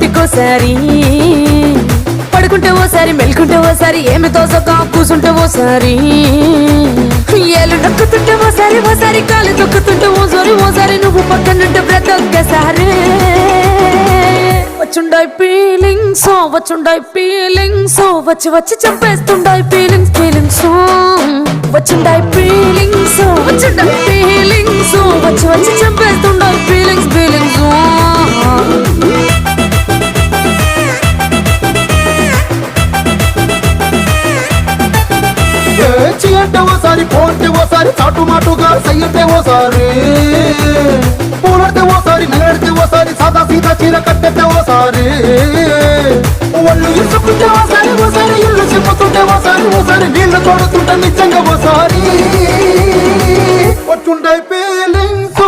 ఇంటికోసారి పడుకుంటే ఓసారి మెల్కుంటే ఓసారి ఏమి తోసక కూసుంటే ఓసారి ఏళ్ళు నొక్కుతుంటే ఓసారి ఓసారి కాలు తొక్కుతుంటే ఓసారి నువ్వు పక్కనుంటే ప్రతి ఒక్కసారి వచ్చుండాయి ఫీలింగ్స్ వచ్చి వచ్చి చంపేస్తుండాయి ఫీలింగ్స్ వచ్చుండాయి ఫీలింగ్స్ వచ్చి వచ్చి చంపేస్తుండాయి ఫీలింగ్స్ అంటే ఓసారి పోంటే ఓసారి చాటు మాటుగా సయ్యంటే ఓసారి పూలడితే ఓసారి నెలడితే ఓసారి సాదా సీదా చీర కట్టెట్టే ఓసారి ఒళ్ళు ఇసుకుంటే ఓసారి ఇల్లు చెప్పుతుంటే ఓసారి నీళ్లు తోడుతుంటే నిజంగా ఓసారి వచ్చుండే ఫీలింగ్స్